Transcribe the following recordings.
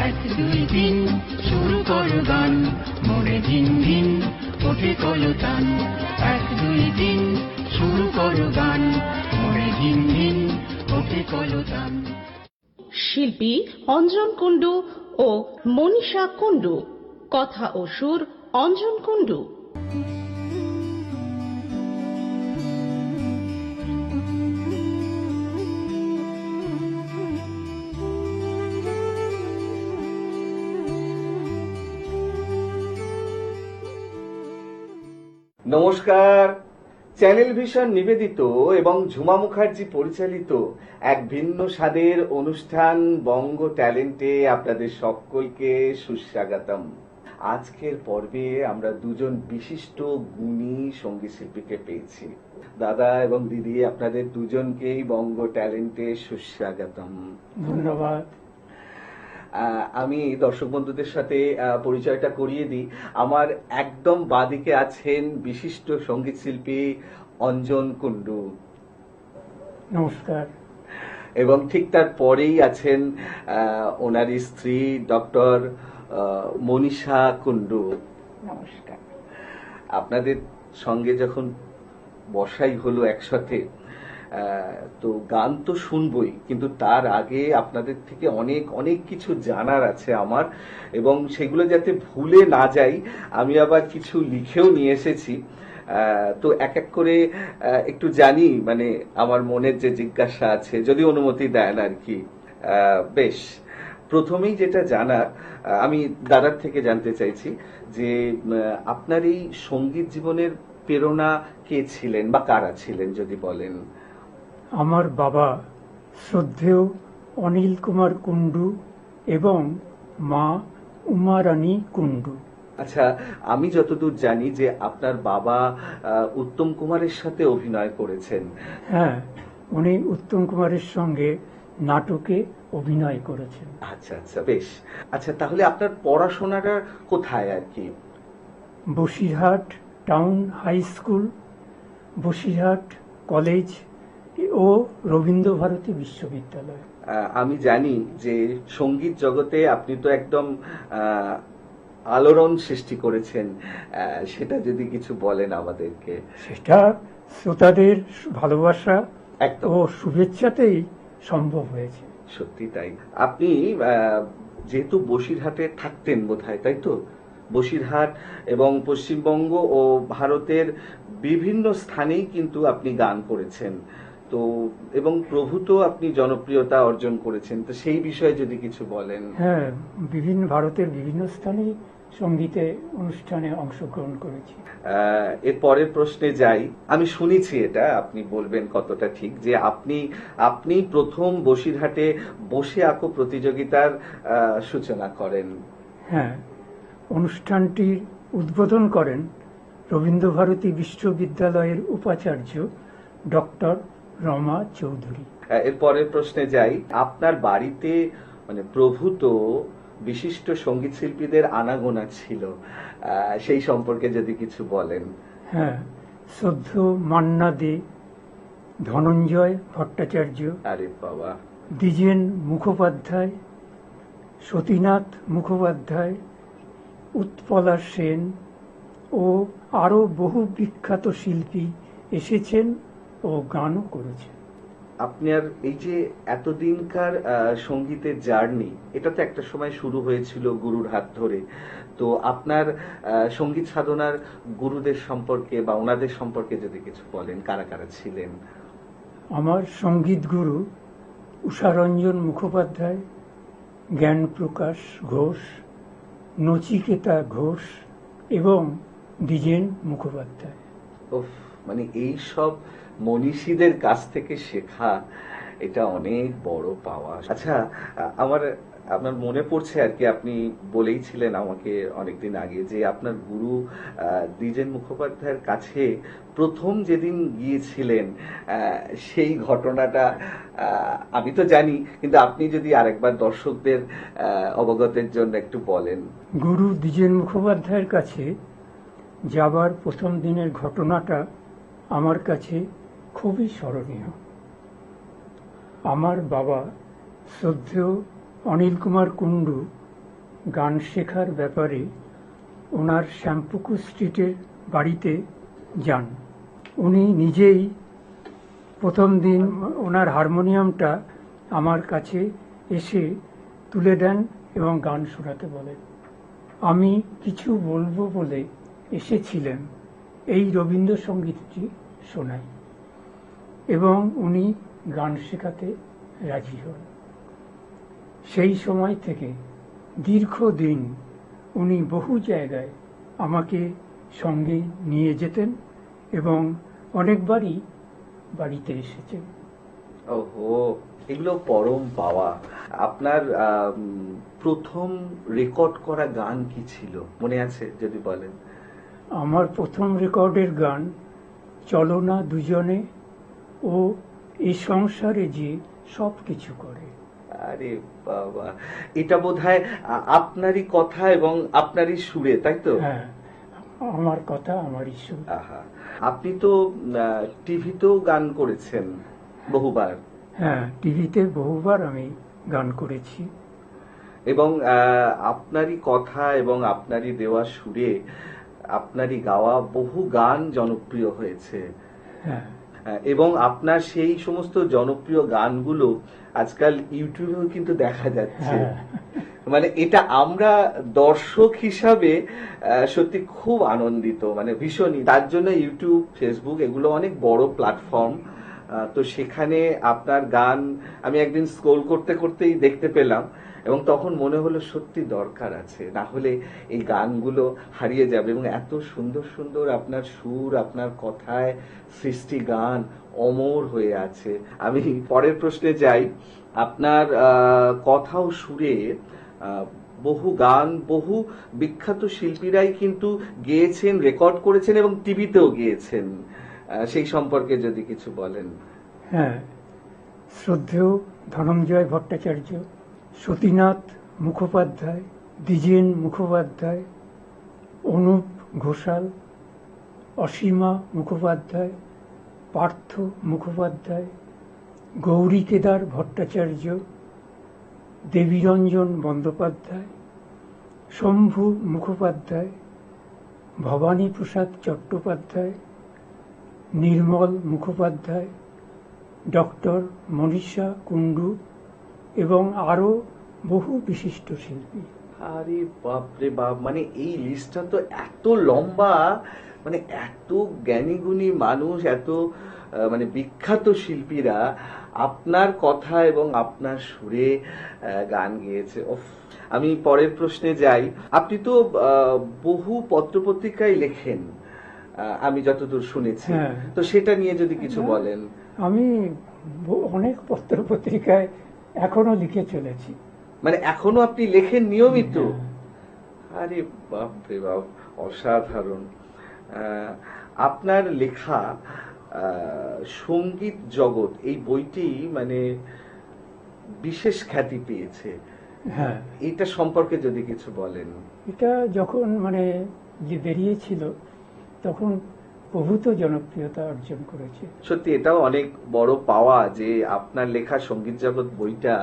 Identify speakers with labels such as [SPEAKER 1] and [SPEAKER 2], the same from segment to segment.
[SPEAKER 1] এক দুই তিন শুরু করো গান, মনে ঝিন ঝিন ওঠে কলতান। এক দুই তিন শুরু করো গান, মনে ঝিন ঝিন ওঠে কলতান।
[SPEAKER 2] শিল্পী অঞ্জন কুণ্ডু ও মনীষা কুণ্ডু, কথা ও সুর অঞ্জন কুণ্ডু।
[SPEAKER 3] নমস্কার। চ্যানেল ভিশন নিবেদিত এবং ঝুমা মুখার্জি পরিচালিত এক ভিন্ন স্বাদের অনুষ্ঠান বঙ্গ ট্যালেন্টে আপনাদের সকলকে সুস্বাগতম। আজকের পর্বে আমরা দুজন বিশিষ্ট গুণী সঙ্গীত শিল্পীকে পেয়েছি। দাদা এবং দিদি, আপনাদের দুজনকেই বঙ্গ ট্যালেন্টে সুস্বাগতম।
[SPEAKER 4] ধন্যবাদ।
[SPEAKER 3] আমি দর্শক বন্ধুদের সাথে পরিচয়টা করিয়ে দিই। আমার একদম বাদিকে আছেন বিশিষ্ট সঙ্গীত শিল্পী অঞ্জন কুণ্ডু।
[SPEAKER 4] নমস্কার।
[SPEAKER 3] এবং ঠিক তার পরেই আছেন ওনারই স্ত্রী ডক্টর মনীষা কুণ্ডু।
[SPEAKER 4] নমস্কার।
[SPEAKER 3] আপনাদের সঙ্গে যখন বসাই হলো একসাথে, তো গান তো শুনবই, কিন্তু তার আগে আপনাদের থেকে অনেক অনেক কিছু জানার আছে আমার, এবং সেগুলো যাতে ভুলে না যাই আমি আবার কিছু লিখেও নিয়ে এসেছি। তো এক এক করে একটু জানি, মানে আমার মনের যে জিজ্ঞাসা আছে, যদি অনুমতি দেন আর কি। বেশ, প্রথমেই যেটা জানার, আমি দাদার থেকে জানতে চাইছি যে আপনার এই সঙ্গীত জীবনের প্রেরণা কে ছিলেন বা কারা ছিলেন যদি বলেন।
[SPEAKER 4] আমার বাবা শ্রদ্ধেয় অনিল কুমার কুণ্ডু এবং মা উমা রানী কুণ্ডু।
[SPEAKER 3] আচ্ছা, আমি যতদূর জানি যে আপনার বাবা উত্তম কুমারের সাথে অভিনয় করেছেন।
[SPEAKER 4] হ্যাঁ, উনি উত্তম কুমারের সঙ্গে নাটকে অভিনয় করেছেন।
[SPEAKER 3] আচ্ছা আচ্ছা, বেশ। আচ্ছা, তাহলে আপনার পড়াশোনাটা কোথায় আর কি?
[SPEAKER 4] Basirhat town high school, Basirhat college ও রবীন্দ্রভারতী বিশ্ববিদ্যালয়।
[SPEAKER 3] আমি জানি যে সঙ্গীত জগতে আপনি তো একদম আলোড়ন সৃষ্টি করেছেন, সেটা যদি কিছু বলেন আমাদেরকে।
[SPEAKER 4] সেটা শ্রোতাদের ভালোবাসা
[SPEAKER 3] একদম
[SPEAKER 4] ও শুভেচ্ছাতেই সম্ভব হয়েছে।
[SPEAKER 3] সত্যি তাই। আপনি যেহেতু বসিরহাটে থাকতেন বোধহয়, তাই তো? বসিরহাট এবং পশ্চিমবঙ্গ ও ভারতের বিভিন্ন স্থানেই কিন্তু আপনি গান করেছেন, তো এবং প্রভূত আপনি জনপ্রিয়তা অর্জন করেছেন, তো সেই বিষয়ে যদি কিছু বলেন।
[SPEAKER 4] হ্যাঁ, ভারতের বিভিন্ন স্থানে সঙ্গীতে অনুষ্ঠানে অংশগ্রহণ করেছি।
[SPEAKER 3] এর পরের প্রশ্নে যাই। আমি শুনেছি, এটা আপনি বলবেন কতটা ঠিক, যে আপনি প্রথম বসিরহাটে বসে আঁকো প্রতিযোগিতার সূচনা করেন।
[SPEAKER 4] হ্যাঁ, অনুষ্ঠানটির উদ্বোধন করেন রবীন্দ্রভারতী বিশ্ববিদ্যালয়ের উপাচার্য ডক্টর রমা চৌধুরী।
[SPEAKER 3] এর পরের প্রশ্নে যাই। আপনার বাড়িতে মানে প্রভূত বিশিষ্ট সঙ্গীত শিল্পীদের আনাগোনা ছিল, সেই সম্পর্কে যদি কিছু বলেন।
[SPEAKER 4] হ্যাঁ, শ্রদ্ধেয় মান্না দে, ধনঞ্জয় ভট্টাচার্য,
[SPEAKER 3] আরে বাবা,
[SPEAKER 4] দ্বিজেন মুখোপাধ্যায়, সতীনাথ মুখোপাধ্যায়, উৎপলা সেন ও আরও বহু বিখ্যাত শিল্পী এসেছেন ও গানও করেছেন।
[SPEAKER 3] আপনার এই যে এতদিনকার সঙ্গীতের জার্নি, এটা তো একটা সময় শুরু হয়েছিল গুরুর হাত ধরে, তো আপনার সঙ্গীত সাধনার গুরুদের সম্পর্কে বা ওনাদের সম্পর্কে যদি কিছু বলেন, কারা কারা ছিলেন?
[SPEAKER 4] আমার সঙ্গীত গুরু উষারঞ্জন মুখোপাধ্যায়, জ্ঞানপ্রকাশ ঘোষ, নচিকেতা ঘোষ এবং দ্বিজেন মুখোপাধ্যায়।
[SPEAKER 3] মানে এই সব মনীষীদের কাছ থেকে শেখা, এটা অনেক বড় পাওয়া। আচ্ছা, আপনার মনে পড়ছে আর কি, আপনি বলেইছিলেন আমাকে অনেকদিন আগে যে আপনার গুরু দ্বিজেন মুখোপাধ্যায়ের কাছে প্রথম যেদিন গিয়েছিলেন, সেই ঘটনাটা আমি তো জানি, কিন্তু আপনি যদি আরেকবার দর্শকদের অবগতের জন্য একটু বলেন।
[SPEAKER 4] গুরু দ্বিজেন মুখোপাধ্যায়ের কাছে যাবার প্রথম দিনের ঘটনাটা আমার কাছে খুবই স্মরণীয়। আমার বাবা শ্রদ্ধেয় অনিল কুমার কুণ্ডু গান শেখার ব্যাপারে ওনার শ্যামপুকুর স্ট্রিটের বাড়িতে যান। উনি নিজেই প্রথম দিন ওনার হারমোনিয়ামটা আমার কাছে এসে তুলে দেন এবং গান শোনাতে বলেন। আমি কিছু বলবো বলে এসেছিলেন, এই রবীন্দ্রসঙ্গীতটি শোনাই, এবং উনি গান শেখাতে রাজি হন। সেই সময় থেকে দীর্ঘদিন উনি বহু জায়গায় আমাকে সঙ্গে নিয়ে যেতেন এবং অনেকবারই বাড়িতে এসেছেন।
[SPEAKER 3] ওহো, এগুলো পরম পাওয়া। আপনার প্রথম রেকর্ড করা গান কি ছিল মনে আছে যদি বলেন?
[SPEAKER 4] আমার প্রথম রেকর্ডের গান চলো না দুজনে ও এ সংসারে যে সব কিছু করে।
[SPEAKER 3] আরে বাবা, এটা বোধহয় আপনারই কথা এবং আপনারই সুরে, তাই তো?
[SPEAKER 4] হ্যাঁ, আমার কথা আমারই সুর।
[SPEAKER 3] আহা, আপনি তো টিভিতেও গান করেছেন বহুবার।
[SPEAKER 4] হ্যাঁ, টিভিতে বহুবার আমি গান করেছি।
[SPEAKER 3] এবং আপনারই কথা এবং আপনারই দেওয়া সুরে আপনারই গাওয়া বহু গান জনপ্রিয় হয়েছে।
[SPEAKER 4] হ্যাঁ,
[SPEAKER 3] এবং আপনার সেই সমস্ত জনপ্রিয় গানগুলো আজকাল ইউটিউবেও কিন্তু দেখা যাচ্ছে।
[SPEAKER 4] হ্যাঁ,
[SPEAKER 3] মানে এটা আমরা দর্শক হিসাবে সত্যি খুব আনন্দিত, মানে ভীষণই। তার জন্য ইউটিউব, ফেসবুক এগুলো অনেক বড় প্ল্যাটফর্ম। তো সেখানে আপনার গান আমি একদিন স্ক্রোল করতে করতেই দেখতে পেলাম এবং তখন মনে হলো সত্যি দরকার আছে, না হলে এই গানগুলো হারিয়ে যাবে। এবং এত সুন্দর সুন্দর আপনার সুর, আপনার কথায় সৃষ্টি গান অমর হয়ে আছে। আমি পরের প্রশ্নে যাই। আপনার কথা ও সুরে বহু গান বহু বিখ্যাত শিল্পীরাই কিন্তু গেয়েছেন, রেকর্ড করেছেন এবং টিভিতেও গেয়েছেন। সেই সম্পর্কে যদি কিছু বলেন।
[SPEAKER 4] হ্যাঁ, শ্রদ্ধেয় ধনঞ্জয় ভট্টাচার্য, সতীনাথ মুখোপাধ্যায়, দ্বিজেন মুখোপাধ্যায়, অনুপ ঘোষাল, অসীমা মুখোপাধ্যায়, পার্থ মুখোপাধ্যায়, গৌরী কেদার ভট্টাচার্য, দেবীরঞ্জন বন্দ্যোপাধ্যায়, শম্ভু মুখোপাধ্যায়, ভবানী প্রসাদ চট্টোপাধ্যায়, নির্মল মুখোপাধ্যায়, ডক্টর মনীষা কুণ্ডু এবং আরো বহু বিশিষ্ট শিল্পী।
[SPEAKER 3] আরে বাপরে বাপ, মানে এই লিস্টটা তো এত লম্বা, মানে এত জ্ঞানী গুণী মানুষ, এত মানে বিখ্যাত শিল্পীরা আপনার কথা এবং আপনার সুরে গান গেয়েছে। আমি পরের প্রশ্নে যাই। আপনি তো বহু পত্রপত্রিকায় লেখেন, আমি যতদূর শুনেছি।
[SPEAKER 4] হ্যাঁ।
[SPEAKER 3] তো সেটা নিয়ে যদি কিছু বলেন।
[SPEAKER 4] আমি অনেক পত্র পত্রিকায় এখনো লিখে চলেছি।
[SPEAKER 3] মানে এখনো আপনি লেখেন নিয়মিত?
[SPEAKER 4] হ্যাঁ।
[SPEAKER 3] আরে বাপ রে বাপ, অসাধারণ। আপনার লেখা সঙ্গীত জগৎ এই বইটি মানে বিশেষ খ্যাতি পেয়েছে।
[SPEAKER 4] হ্যাঁ,
[SPEAKER 3] এটা সম্পর্কে যদি কিছু বলেন।
[SPEAKER 4] এটা যখন মানে যে বেরিয়েছিল তখন প্রভূত জনপ্রিয়তা অর্জন করেছে।
[SPEAKER 3] সত্যি এটাও অনেক বড় পাওয়া যে আপনার লেখা সঙ্গীত জগৎ বইটা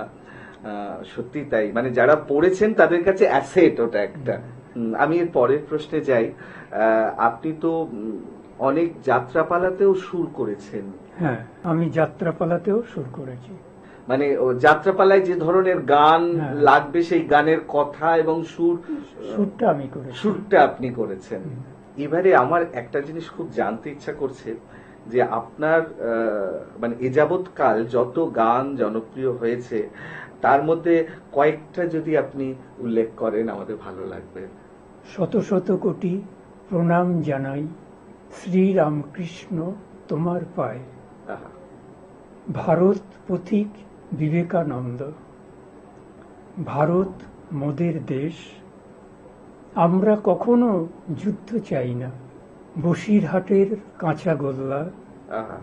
[SPEAKER 3] সত্যি তাই, মানে যারা পড়েছেন তাদের কাছে অ্যাসেট ওটা একটা। আমি এর পরের প্রশ্নে যাই। আপনি তো অনেক যাত্রাপালাতেও সুর করেছেন।
[SPEAKER 4] হ্যাঁ, আমি যাত্রাপালাতেও সুর করেছি।
[SPEAKER 3] মানে যাত্রাপালায় যে ধরনের গান
[SPEAKER 4] হ্যাঁ।
[SPEAKER 3] লাগবে সেই গানের কথা এবং
[SPEAKER 4] সুরটা আমি করেছি।
[SPEAKER 3] সুরটা আপনি করেছেন। এবারে আমার একটা জিনিস খুব জানতে ইচ্ছা করছে যে আপনার মানে এ যাবৎকাল যত গান জনপ্রিয় হয়েছে তার মধ্যে কয়েকটা যদি আপনি উল্লেখ করেন আমাদের ভালো লাগবে।
[SPEAKER 4] শত শত কোটি প্রণাম জানাই শ্রীরামকৃষ্ণ তোমার পায়ে,
[SPEAKER 3] আহা,
[SPEAKER 4] ভারত পথিক বিবেকানন্দ, ভারত মোদের দেশ, আমরা কখনো যুদ্ধ চাই না, বসিরহাটের কাঁচা গোল্লা,
[SPEAKER 3] আহা,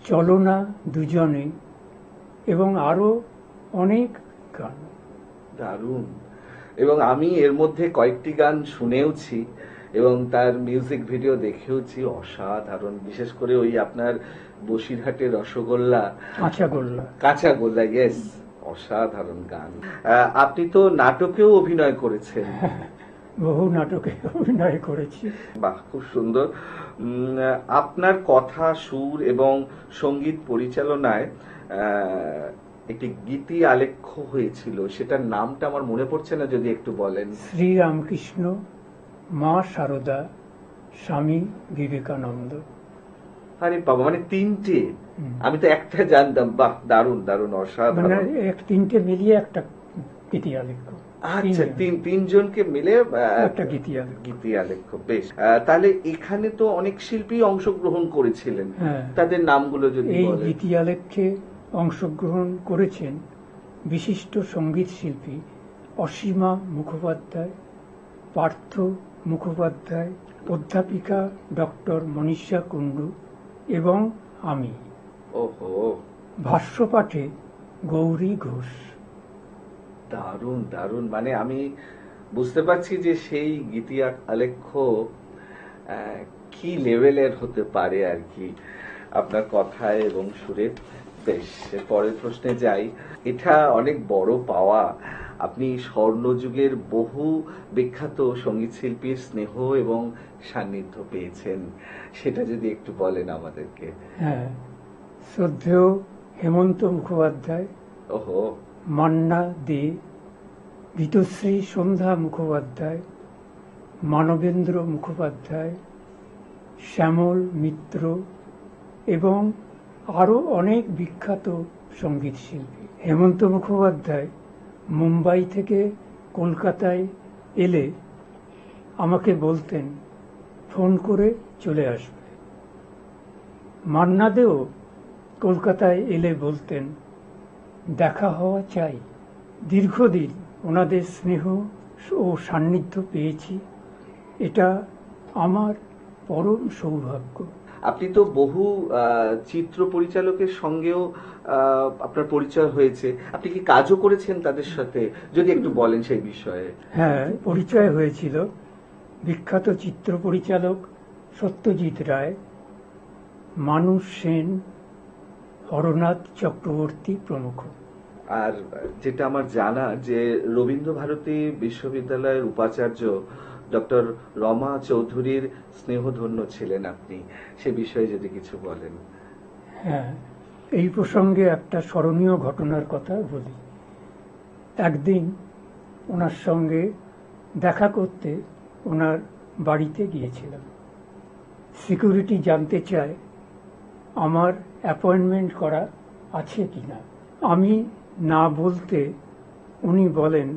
[SPEAKER 4] চলো না দুজনে এবং আরো অনেক গান।
[SPEAKER 3] দারুণ। এবং আমি এর মধ্যে কয়েকটি গান শুনেওছি এবং তার মিউজিক ভিডিও দেখেওছি, অসাধারণ। বিশেষ করে ওই আপনার বসিরহাটের রসগোল্লা,
[SPEAKER 4] কাঁচা গোল্লা।
[SPEAKER 3] কাঁচা গোল্লা, ইয়েস, অসাধারণ গান। আপনি তো নাটকেও অভিনয় করেছেন।
[SPEAKER 4] বহু নাটকে অভিনয় করেছি।
[SPEAKER 3] বাহ, খুব সুন্দর। আপনার কথা, সুর এবং সঙ্গীত পরিচালনায় একটি গীতি আলেখ্য হয়েছিল, সেটার নামটা আমার মনে পড়ছে না, যদি একটু বলেন।
[SPEAKER 4] শ্রীরামকৃষ্ণ, মা শারদা, স্বামী বিবেকানন্দ।
[SPEAKER 3] আরে বাবা, মানে তিনটে? আমি তো একটা জানতাম। বাহ, দারুণ দারুণ,
[SPEAKER 4] মানে
[SPEAKER 3] অসাধারণ।
[SPEAKER 4] তিনটে মিলিয়ে একটা গীতি আলেখ্য।
[SPEAKER 3] আচ্ছা, তিনজনকে মিলে
[SPEAKER 4] একটা গীতি আলেখ্য।
[SPEAKER 3] গীতি আলেখ্য, বেশ। তাহলে এখানে তো অনেক শিল্পী অংশগ্রহণ করেছিলেন,
[SPEAKER 4] হ্যাঁ।
[SPEAKER 3] তাদের নামগুলো যদি
[SPEAKER 4] এই
[SPEAKER 3] বলেন।
[SPEAKER 4] গীতি আলেখ্যে অংশগ্রহণ করেছেন বিশিষ্ট সঙ্গীত শিল্পী অসীমা মুখোপাধ্যায়, পার্থ মুখোপাধ্যায়, অধ্যাপিকা ডক্টর মনীষা কুণ্ডু এবং আমি।
[SPEAKER 3] ওহো,
[SPEAKER 4] ভাষ্যপাঠে গৌরী ঘোষ।
[SPEAKER 3] দারুণ দারুণ। মানে আমি বুঝতে পারছি যে সেই গীতি আলেখ্য কি লেভেলের হতে পারে আর কি, আপনার কথায় এবং সুরে। বেশ, পরের প্রশ্নে যাই। এটা অনেক বড় পাওয়া, আপনি স্বর্ণযুগের বহু বিখ্যাত সঙ্গীত শিল্পীর স্নেহ এবং সান্নিধ্য পেয়েছেন, সেটা যদি একটু বলেন আমাদেরকে।
[SPEAKER 4] হ্যাঁ, শ্রদ্ধেয় হেমন্ত মুখোপাধ্যায়,
[SPEAKER 3] ওহো,
[SPEAKER 4] মান্না দে, গীতশ্রী সন্ধ্যা মুখোপাধ্যায়, মানবেন্দ্র মুখোপাধ্যায়, শ্যামল মিত্র এবং আরও অনেক বিখ্যাত সঙ্গীত শিল্পী। হেমন্ত মুখোপাধ্যায় মুম্বাই থেকে কলকাতায় এলে আমাকে বলতেন ফোন করে চলে আসবে। মান্না দেও কলকাতায় এলে বলতেন দেখা হওয়া চাই। দীর্ঘদিন ওনাদের স্নেহ ও সান্নিধ্য পেয়েছি, এটা আমার পরম সৌভাগ্য।
[SPEAKER 3] আপনি তো বহু চিত্র পরিচালকের সঙ্গেও আপনার পরিচয় হয়েছে, আপনি কি কাজও করেছেন তাদের সাথে, যদি একটু বলেন সেই বিষয়ে।
[SPEAKER 4] হ্যাঁ, পরিচয় হয়েছিল বিখ্যাত চিত্র পরিচালক সত্যজিৎ রায়, মানুষ সেন, হরনাথ চক্রবর্তী প্রমুখ।
[SPEAKER 3] আর যেটা আমার জানা যে রবীন্দ্রভারতী বিশ্ববিদ্যালয়ের উপাচার্য ডক্টর রমা চৌধুরীর স্নেহধন্য ছিলেন আপনি, সে বিষয়ে যদি কিছু বলেন।
[SPEAKER 4] হ্যাঁ, এই প্রসঙ্গে একটা স্মরণীয় ঘটনার কথা বলি। একদিন ওনার সঙ্গে দেখা করতে ওনার বাড়িতে গিয়েছিলাম। সিকিউরিটি জানতে চায় আমার অ্যাপয়েন্টমেন্ট করা আছে কিনা। আমি না বলতে উনি বলেন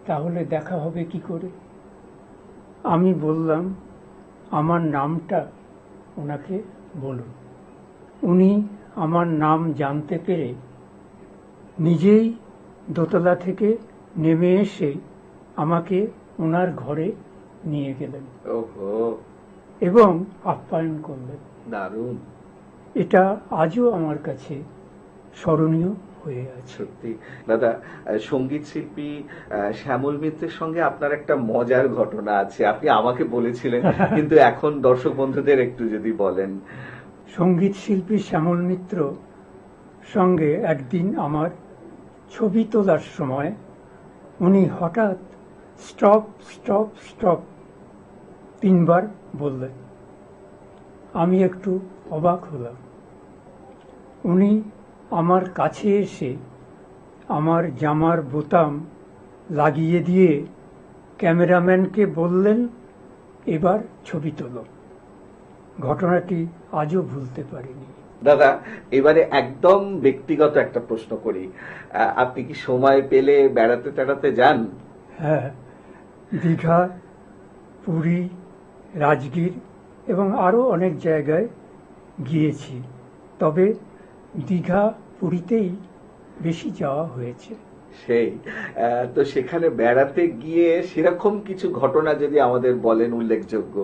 [SPEAKER 4] তাহলে দেখা হবে কি করে। আমি বললাম আমার নামটা ওনাকে বলুন। উনি আমার নাম জানতে পেরে নিজেই দোতলা থেকে নেমে এসে আমাকে ওনার ঘরে নিয়ে গেলেন
[SPEAKER 3] ওহো,
[SPEAKER 4] এবং আপ্যায়ন করলেন।
[SPEAKER 3] দারুণ।
[SPEAKER 4] এটা আজও আমার কাছে স্মরণীয় হয়ে আছে।
[SPEAKER 3] সত্যি দাদা, সঙ্গীত শিল্পী শ্যামল মিত্রের সঙ্গে আপনার একটা মজার ঘটনা আছে, আপনি আমাকে বলেছিলেন, কিন্তু এখন দর্শক বন্ধুদের একটু যদি বলেন।
[SPEAKER 4] সঙ্গীত শিল্পী শ্যামল মিত্র সঙ্গে একদিন আমার ছবি তোলার সময় উনি হঠাৎ স্টপ স্টপ স্টপ 3 বার বললেন। আমি একটু অবাক হলাম। উনি আমার কাছে এসে আমার জামার বোতাম লাগিয়ে দিয়ে ক্যামেরাম্যানকে বললেন এবার ছবি তোলো। ঘটনাটি আজও ভুলতে পারিনি।
[SPEAKER 3] দাদা, এবারে একদম ব্যক্তিগত একটা প্রশ্ন করি, আপনি কি সময় পেলে বেড়াতে টেড়াতে যান?
[SPEAKER 4] হ্যাঁ, দীঘা, পুরী, রাজগীর এবং আরও অনেক জায়গায় গিয়েছি, তবে দীঘা পুরীতেই বেশি যাওয়া হয়েছে।
[SPEAKER 3] সেই তো সেখানে বেড়াতে গিয়ে সেরকম কিছু ঘটনা যদি আমাদের বলেন উল্লেখযোগ্য।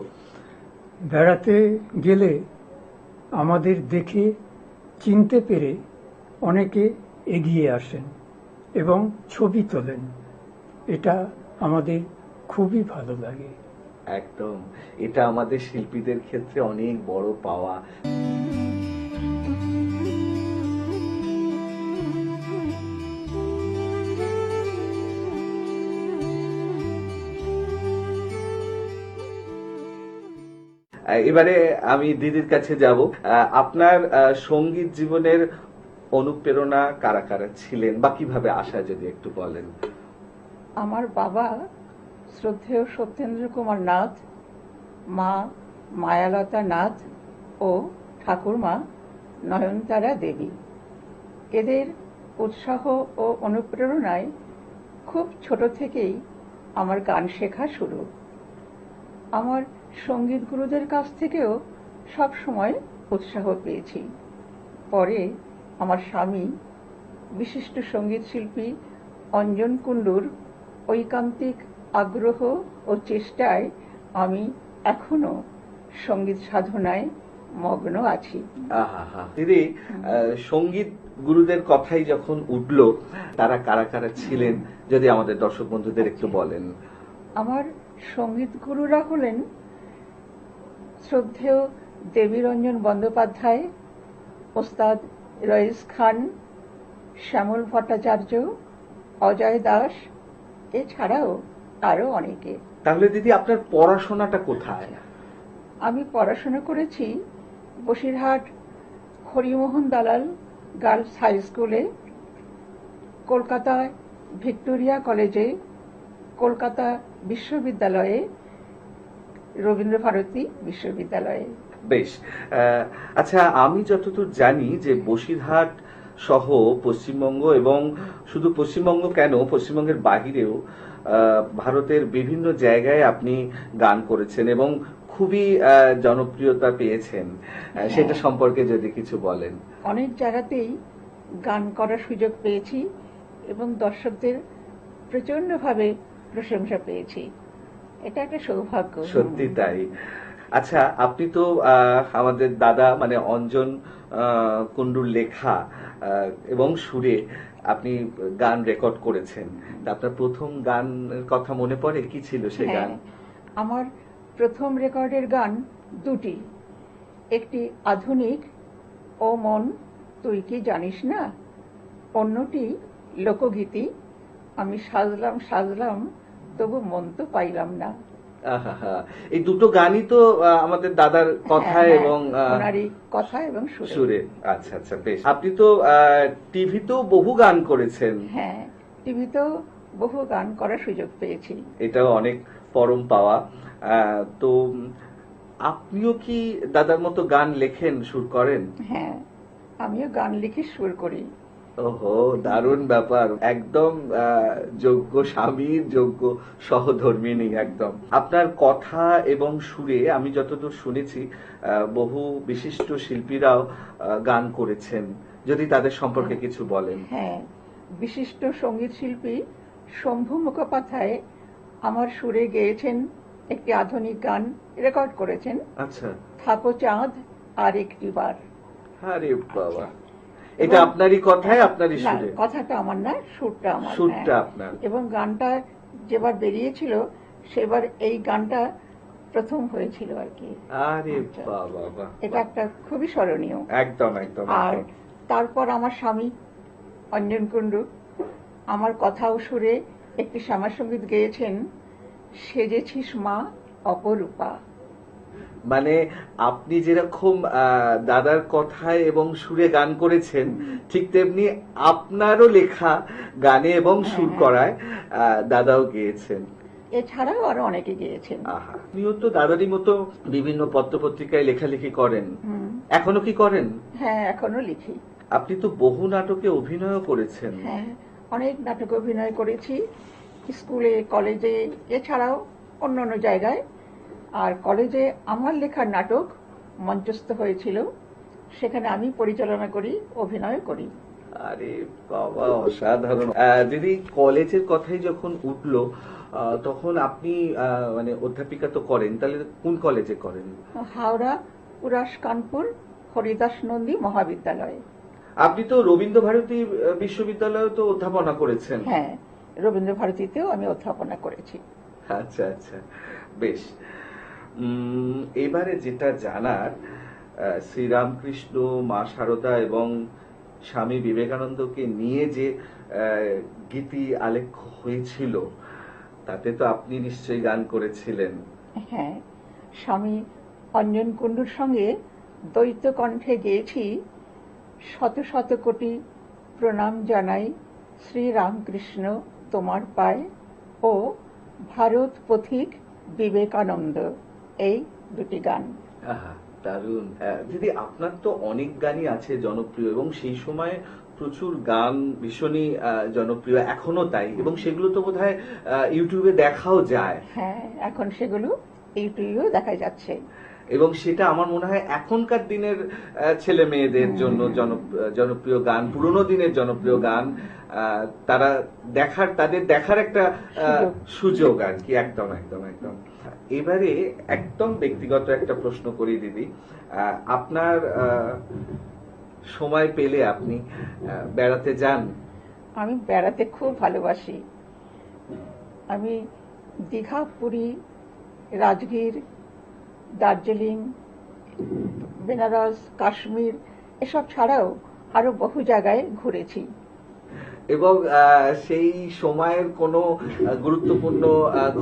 [SPEAKER 4] বেড়াতে গেলে আমাদের দেখে চিনতে পেরে অনেকে এগিয়ে আসেন এবং ছবি তোলেন, এটা আমাদের খুবই ভালো লাগে।
[SPEAKER 3] একদম, এটা আমাদের শিল্পীদের ক্ষেত্রে অনেক বড় পাওয়া। এবারে আমি দিদির কাছে যাব। আপনার সঙ্গীত জীবনের অনুপ্রেরণা কারা কারা ছিলেন বা কিভাবে আসা, যদি একটু বলেন।
[SPEAKER 5] আমার বাবা শ্রদ্ধেয় সত্যেন্দ্র কুমার নাথ, মা মায়ালতা নাথ ও ঠাকুরমা নয়নতারা দেবী। এদের উৎসাহ ও অনুপ্রেরণায় খুব ছোট থেকেই আমার গান শেখা শুরু। আমার সঙ্গীত গুরুদের কাছ থেকেও সব সময় উৎসাহ পেয়েছি। পরে আমার স্বামী বিশিষ্ট সঙ্গীত শিল্পী অঞ্জন কুণ্ডুর ঐকান্তিক আগ্রহ ও চেষ্টায় আমি এখনো সঙ্গীত সাধনায় মগ্ন আছি।
[SPEAKER 3] দিদি, সঙ্গীত গুরুদের কথাই যখন উঠলো, তারা কারা কারা ছিলেন যদি আমাদের দর্শক বন্ধুদের একটু বলেন।
[SPEAKER 5] আমার সঙ্গীত গুরুরা হলেন শ্রদ্ধেয় দেবীরঞ্জন বন্দ্যোপাধ্যায়, ওস্তাদ রইস খান, শ্যামল ভট্টাচার্য, অজয় দাস, এছাড়াও আরো অনেকে।
[SPEAKER 3] তাহলে দিদি, আপনার পড়াশোনাটা কোথায়?
[SPEAKER 5] আমি পড়াশোনা করেছি বসিরহাট হরিমোহন দালাল গার্লস হাই স্কুলে, কলকাতায় ভিক্টোরিয়া কলেজে, কলকাতা বিশ্ববিদ্যালয়ে, রবীন্দ্রভারতী বিশ্ববিদ্যালয়ে।
[SPEAKER 3] বেশ। আচ্ছা, আমি যতদূর জানি যে বসিরহাট সহ পশ্চিমবঙ্গ, এবং শুধু পশ্চিমবঙ্গ কেন, পশ্চিমবঙ্গের বাহিরেও ভারতের বিভিন্ন জায়গায় আপনি গান করেছেন এবং খুবই জনপ্রিয়তা পেয়েছেন। সেটা সম্পর্কে যদি কিছু বলেন।
[SPEAKER 5] অনেক জায়গাতেই গান করার সুযোগ পেয়েছি এবং দর্শকদের প্রচন্ডভাবে প্রশংসা পেয়েছি। এটা একটা সৌভাগ্য।
[SPEAKER 3] সত্যি তাই। আচ্ছা, আপনি তো আমাদের দাদা মানে অঞ্জন কুণ্ডুর লেখা এবং সুরে আপনি গান রেকর্ড করেছেন। আপনার প্রথম গানের কথা মনে পড়ে? কি ছিল সেই গান?
[SPEAKER 5] আমার প্রথম রেকর্ডের গান দুটি। একটি আধুনিক, ও মন তুই কি জানিস না, অন্যটি লোকগীতি, আমি সাজলাম সাজলাম তবু মন তো পাইলাম না।
[SPEAKER 3] এই দুটো গানই তো আমাদের দাদার কথায় এবং
[SPEAKER 5] ওনারই কথা এবং
[SPEAKER 3] সুরে। আচ্ছা আচ্ছা, বেশ। আপনি তো টিভিতেও বহু গান করেছেন।
[SPEAKER 5] হ্যাঁ, টিভিতেও বহু গান করার সুযোগ পেয়েছি।
[SPEAKER 3] এটাও অনেক পরম পাওয়া। তো আপনিও কি দাদার মতো গান লেখেন, সুর করেন?
[SPEAKER 5] হ্যাঁ, আমিও গান লিখে সুর করি।
[SPEAKER 3] ওহো, দারুণ ব্যাপার। একদম যোগ্য স্বামীর যোগ্য সহধর্মিণী একদম। আপনার কথা এবং সুরে আমি যতদূর শুনেছি বহু বিশিষ্ট শিল্পীরাও গান করেছেন, যদি তাদের সম্পর্কে কিছু বলেন।
[SPEAKER 5] হ্যাঁ, বিশিষ্ট সঙ্গীত শিল্পী শম্ভু মুখোপাধ্যায় আমার সুরে গেয়েছেন একটি আধুনিক গান, রেকর্ড করেছেন।
[SPEAKER 3] আচ্ছা।
[SPEAKER 5] থাকো চাঁদ আর একটি বার।
[SPEAKER 3] আরে বাবা, এটা আপনারই কথায়, আপনারই সুরে?
[SPEAKER 5] কথাটা আমার না, সুরটা আমার।
[SPEAKER 3] সুরটা আপনার।
[SPEAKER 5] এবং গানটা যেবার বেরিয়েছিল সেবার এই গানটা প্রথম হয়েছিল আর কি।
[SPEAKER 3] আরে বাবা,
[SPEAKER 5] এটা একটা খুবই স্মরণীয়।
[SPEAKER 3] একদম একদম।
[SPEAKER 5] আর তারপর আমার স্বামী অঞ্জন কুণ্ডু আমার কথা ও সুরে একটি শ্যামা সঙ্গীত গেয়েছেন, সেজেছিস মা অপরূপা।
[SPEAKER 3] মানে আপনি যেরকম দাদার কথায় এবং সুরে গান করেছেন, ঠিক তেমনি আপনারও লেখা গানে এবং সুর করায় দাদাও গেয়েছেন।
[SPEAKER 5] এছাড়াও আরো অনেকে গিয়েছেন।
[SPEAKER 3] আপনিও তো দাদারই মতো বিভিন্ন পত্রপত্রিকায় লেখালেখি করেন। এখনো কি করেন?
[SPEAKER 5] হ্যাঁ, এখনো লিখি।
[SPEAKER 3] আপনি তো বহু নাটকে অভিনয় করেছেন।
[SPEAKER 5] হ্যাঁ, অনেক নাটকে অভিনয় করেছি, স্কুলে, কলেজে, এছাড়াও অন্যান্য জায়গায়। আর কলেজে আমার লেখার নাটক মঞ্চস্থ হয়েছিল, সেখানে আমি পরিচালনা করি, অভিনয় করি।
[SPEAKER 3] আরে বাবা, অসাধারণ। দিদি, কলেজের কথাই যখন উঠলো, তখন আপনি মানে অধ্যাপিকা তো করেন, তাহলে কোন কলেজে করেন?
[SPEAKER 5] হাওড়া পুরাস কানপুর হরিদাস নন্দী মহাবিদ্যালয়ে।
[SPEAKER 3] আপনি তো রবীন্দ্রভারতী বিশ্ববিদ্যালয়ে তো অধ্যাপনা করেছেন।
[SPEAKER 5] হ্যাঁ, রবীন্দ্রভারতীতেও আমি অধ্যাপনা করেছি।
[SPEAKER 3] আচ্ছা আচ্ছা, বেশ। এবারে যেটা জানার, শ্রীরামকৃষ্ণ, মা শারদা এবং স্বামী বিবেকানন্দকে নিয়ে যে গীতি আলেখ্য হয়েছিল, তাতে তো আপনি নিশ্চয়ই গান করেছিলেন।
[SPEAKER 5] হ্যাঁ, স্বামী অঞ্জন কুণ্ডুর সঙ্গে দ্বৈত কণ্ঠে গেয়েছি শত শত কোটি প্রণাম জানাই শ্রী রামকৃষ্ণ তোমার পায় ও ভারত পথিক বিবেকানন্দ, এই দুটি গান।
[SPEAKER 3] আহা, দারুণ। দিদি, আপনার তো অনেক গানই আছে জনপ্রিয়, এবং সেই সময় প্রচুর গান ভীষণই জনপ্রিয়, এখনো তাই, এবং সেগুলো তো বোধহয় ইউটিউবে দেখাও যায়।
[SPEAKER 5] হ্যাঁ, এখন সেগুলো ইউটিউবেও দেখা যাচ্ছে।
[SPEAKER 3] এবং সেটা আমার মনে হয় এখনকার দিনের ছেলে মেয়েদের জন্য জনপ্রিয় গান, পুরোনো দিনের জনপ্রিয় গান তারা তাদের দেখার একটা সুযোগ আর কি। একদম একদম একদম। এবারে একদম ব্যক্তিগত একটা প্রশ্ন করি দিদি, আপনার সময় পেলে আপনি বেড়াতে যান?
[SPEAKER 5] আমি বেড়াতে খুব ভালোবাসি। আমি দীঘা, পুরী, রাজগীর, দার্জিলিং, বেনারস, কাশ্মীর এসব ছাড়াও আরো বহু জায়গায় ঘুরেছি।
[SPEAKER 3] এবং সেই সময়ের কোনো গুরুত্বপূর্ণ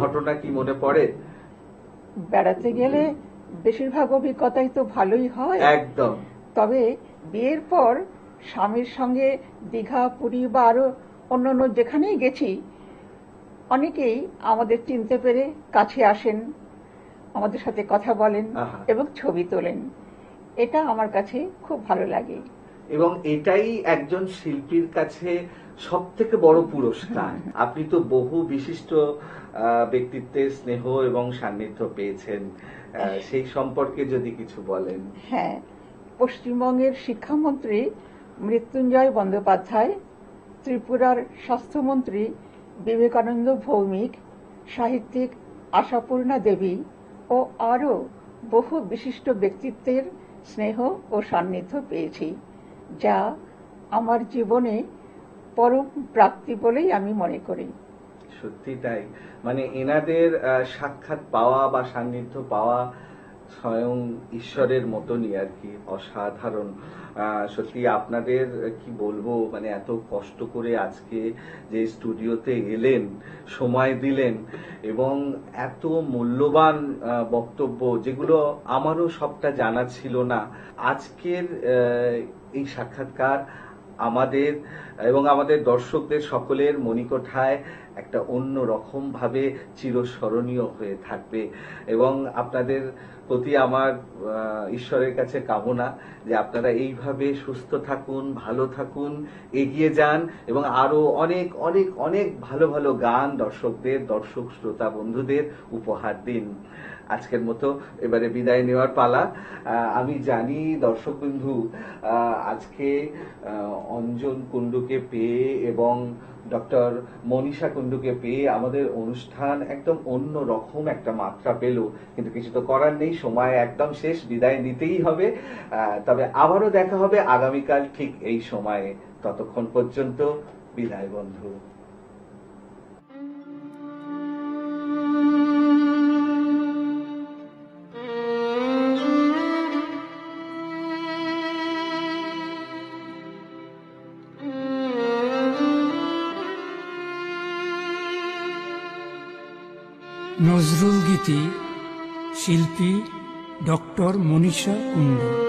[SPEAKER 3] ঘটনা কি মনে পড়ে?
[SPEAKER 5] বেড়াতে গেলে বেশিরভাগ অভিজ্ঞতাই তো ভালোই হয়।
[SPEAKER 3] একদম।
[SPEAKER 5] তবে বিয়ের পর স্বামীর সঙ্গে দীঘা, পুরী বা আরো অন্যান্য যেখানেই গেছি, অনেকেই আমাদের চিনতে পেরে কাছে আসেন, আমাদের সাথে কথা বলেন এবং ছবি তোলেন। এটা আমার কাছে খুব ভালো লাগে।
[SPEAKER 3] এবং এটাই একজন শিল্পীর কাছে সব থেকে বড় পুরস্কার। আপনি তো বহু বিশিষ্ট ব্যক্তিত্বের স্নেহ এবং সান্নিধ্য পেয়েছেন, সেই সম্পর্কে যদি কিছু বলেন।
[SPEAKER 5] হ্যাঁ, পশ্চিমবঙ্গের শিক্ষামন্ত্রী মৃত্যুঞ্জয় বন্দ্যোপাধ্যায়, ত্রিপুরার স্বাস্থ্যমন্ত্রী বিবেকানন্দ ভৌমিক, সাহিত্যিক আশাপূর্ণা দেবী ও আরও বহু বিশিষ্ট ব্যক্তিত্বের স্নেহ ও সান্নিধ্য পেয়েছি, যা আমার জীবনে পরম প্রাপ্তি বলেই আমি মনে করি।
[SPEAKER 3] সত্যি তাই। মানে এনাদের সাক্ষাৎ পাওয়া বা সান্নিধ্য পাওয়া স্বয়ং ঈশ্বরের মতনই আর কি, অসাধারণ। সত্যি আপনাদের কি বলবো, মানে এত কষ্ট করে আজকে যে স্টুডিওতে এলেন, সময় দিলেন এবং এত মূল্যবান বক্তব্য, যেগুলো আমারও সবটা জানা ছিল না। আজকের এই সাক্ষাৎকার আমাদের এবং আমাদের দর্শকদের সকলের মণিকোঠায় একটা অন্য রকম ভাবে চিরস্মরণীয় হয়ে থাকবে। এবং আপনাদের প্রতি আমার ঈশ্বরের কাছে কামনা যে আপনারা এইভাবে সুস্থ থাকুন, ভালো থাকুন, এগিয়ে যান এবং আরো অনেক অনেক অনেক ভালো ভালো গান দর্শক শ্রোতা বন্ধুদের উপহার দিন। আজকের মতো এবারে বিদায় নেওয়ার পালা। আমি জানি দর্শক বন্ধু, আজকে অঞ্জন কুণ্ডুকে পেয়ে এবং ডক্টর মনীষা কুণ্ডুকে পেয়ে আমাদের অনুষ্ঠান একদম অন্য রকম একটা মাত্রা পেল, কিন্তু কিছু তো করার নেই, সময় একদম শেষ, বিদায় নিতেই হবে। তবে আবারও দেখা হবে আগামীকাল ঠিক এই সময়ে। ততক্ষণ পর্যন্ত বিদায় বন্ধু।
[SPEAKER 4] নজরুল গীতি, শিল্পী ডক্টর মনীষা কুণ্ডু।